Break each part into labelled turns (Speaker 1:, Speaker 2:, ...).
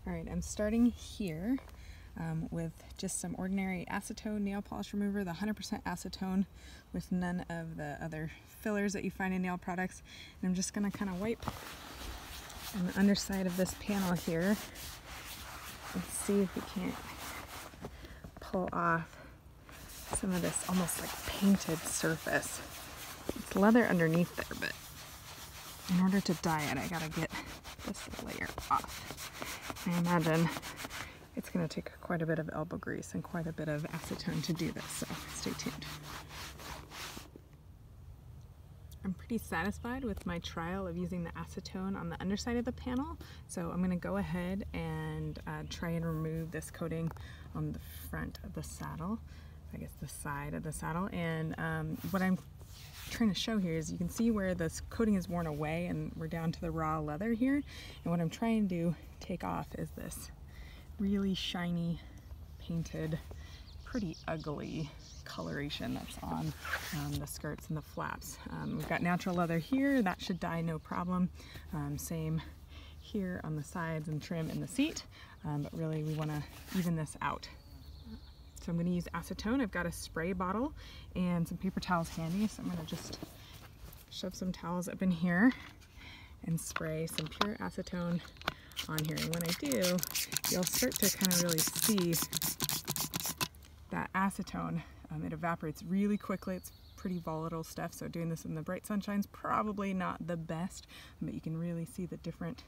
Speaker 1: Alright, I'm starting here with just some ordinary acetone nail polish remover, the 100% acetone with none of the other fillers that you find in nail products. And I'm just going to kind of wipe on the underside of this panel here and see if we can't pull off some of this almost like painted surface. It's leather underneath there, but in order to dye it, I gotta get this layer off. I imagine it's gonna take quite a bit of elbow grease and quite a bit of acetone to do this, so stay tuned. I'm pretty satisfied with my trial of using the acetone on the underside of the panel, so I'm gonna go ahead and try and remove this coating on the front of the saddle, I guess the side of the saddle, and what I'm trying to show here is you can see where this coating is worn away and we're down to the raw leather here, and what I'm trying to take off is this really shiny painted pretty ugly coloration that's on the skirts and the flaps. We've got natural leather here, that should dye no problem. Same here on the sides and trim in the seat, but really we want to even this out. So I'm going to use acetone. I've got a spray bottle and some paper towels handy, so I'm going to just shove some towels up in here and spray some pure acetone on here. And when I do, you'll start to kind of really see that acetone. It evaporates really quickly. It's pretty volatile stuff, so doing this in the bright sunshine's probably not the best, but you can really see the different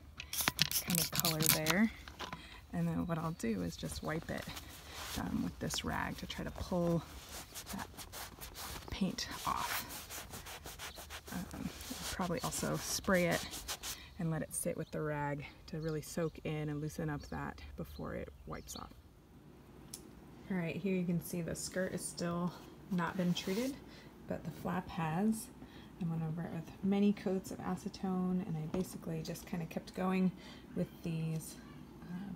Speaker 1: kind of color there. And then what I'll do is just wipe it with this rag to try to pull that paint off. I'll probably also spray it and let it sit with the rag to really soak in and loosen up that before it wipes off. Alright, here you can see the skirt is still not been treated, but the flap has. I went over it with many coats of acetone, and I basically just kind of kept going with these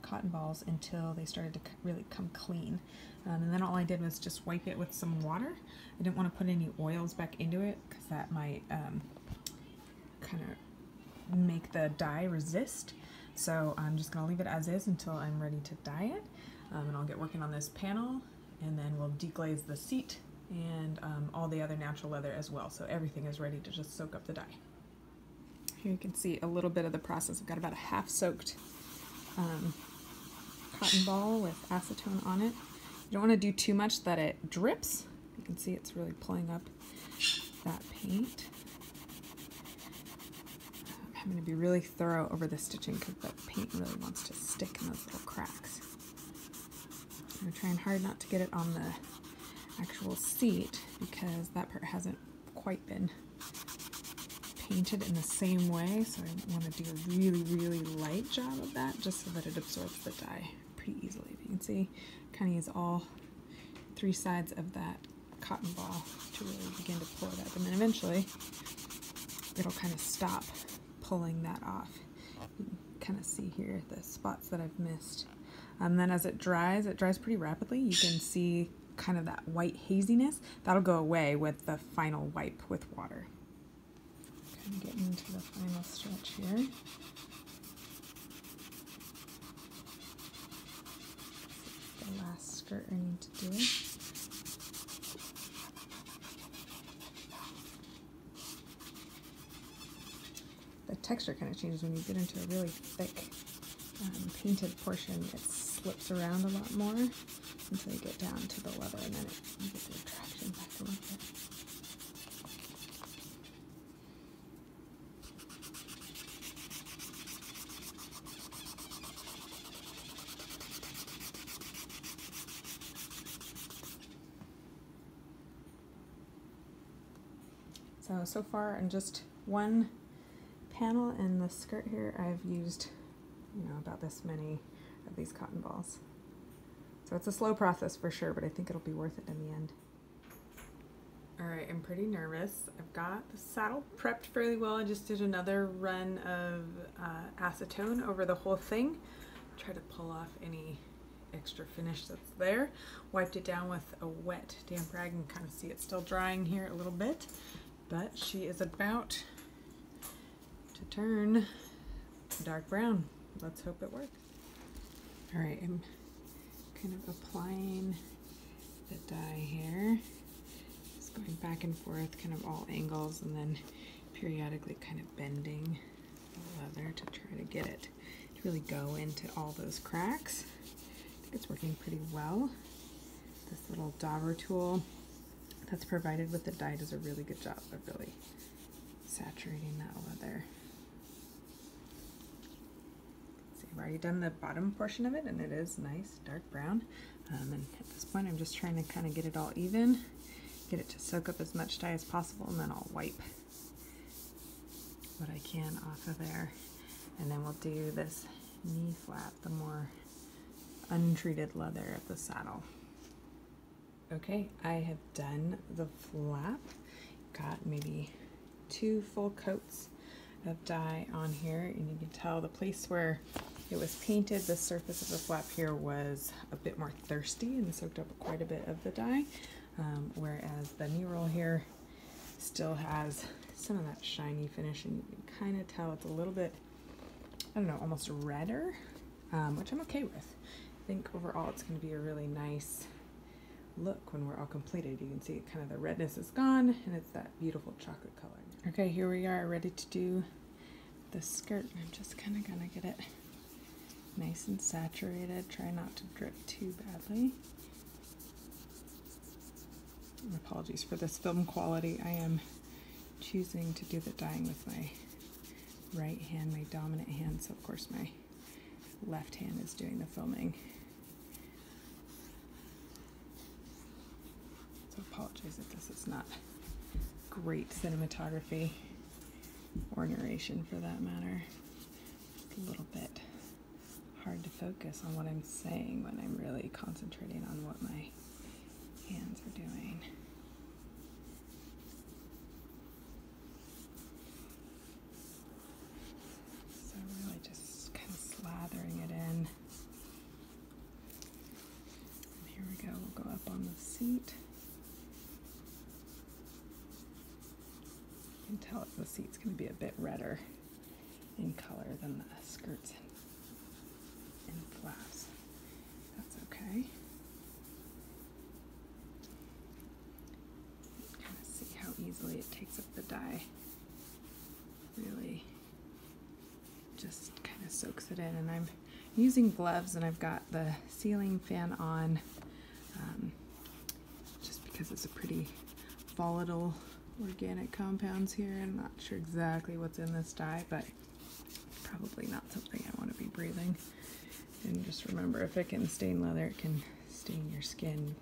Speaker 1: cotton balls until they started to really come clean. And then all I did was just wipe it with some water. I didn't want to put any oils back into it because that might kind of make the dye resist. So I'm just going to leave it as is until I'm ready to dye it. And I'll get working on this panel, and then we'll deglaze the seat and all the other natural leather as well. So everything is ready to just soak up the dye. Here you can see a little bit of the process. I've got about a half soaked cotton ball with acetone on it. You don't want to do too much that it drips. You can see it's really pulling up that paint. I'm going to be really thorough over the stitching because the paint really wants to stick in those little cracks. I'm trying hard not to get it on the actual seat because that part hasn't quite been painted in the same way, so I want to do a really light job of that just so that it absorbs the dye pretty easily. If you can see, kind of use all three sides of that cotton ball to really begin to pull it up, and then eventually it'll kind of stop pulling that off. You can kind of see here the spots that I've missed. Then as it dries pretty rapidly. You can see kind of that white haziness. That'll go away with the final wipe with water. Kind of getting into the final stretch here. The last skirt I need to do. The texture kind of changes when you get into a really thick painted portion. It slips around a lot more until you get down to the leather, and then you get the attraction back a little bit. So far in just one panel in the skirt here, I've used, about this many of these cotton balls. So it's a slow process for sure, but I think it'll be worth it in the end. Alright, I'm pretty nervous. I've got the saddle prepped fairly well. I just did another run of acetone over the whole thing. Try to pull off any extra finish that's there. Wiped it down with a wet damp rag and kind of see it still drying here a little bit. But she is about to turn dark brown. Let's hope it works. All right, I'm kind of applying the dye here, just going back and forth, kind of all angles, and then periodically kind of bending the leather to try to get it to really go into all those cracks. I think it's working pretty well. This little dauber tool that's provided with the dye does a really good job of really saturating that leather. See, I've already done the bottom portion of it, and it is nice dark brown. And at this point, I'm just trying to kind of get it all even, get it to soak up as much dye as possible, and then I'll wipe what I can off of there. And then we'll do this knee flap, the more untreated leather of the saddle. Okay, I have done the flap. Got maybe 2 full coats of dye on here, and you can tell the place where it was painted, the surface of the flap here was a bit more thirsty and soaked up quite a bit of the dye, whereas the knee roll here still has some of that shiny finish, and you can kind of tell it's a little bit, I don't know, almost redder, which I'm okay with. I think overall it's going to be a really nice look when we're all completed. You can see kind of the redness is gone, and it's that beautiful chocolate color. Okay, here we are ready to do the skirt. I'm just kind of gonna get it nice and saturated. Try not to drip too badly. And apologies for this film quality. I am choosing to do the dyeing with my right hand, my dominant hand, so of course my left hand is doing the filming. So apologies if this is not great cinematography or narration for that matter. It's a little bit hard to focus on what I'm saying when I'm really concentrating on what my hands are doing. So really just kind of slathering it in. And here we go, we'll go up on the seat. You can tell the seat's going to be a bit redder in color than the skirts and flaps. That's okay. Kind of see how easily it takes up the dye. Really just kind of soaks it in. And I'm using gloves, and I've got the ceiling fan on just because it's a pretty volatile organic compounds here. I'm not sure exactly what's in this dye, but probably not something I want to be breathing. And just remember, if it can stain leather, it can stain your skin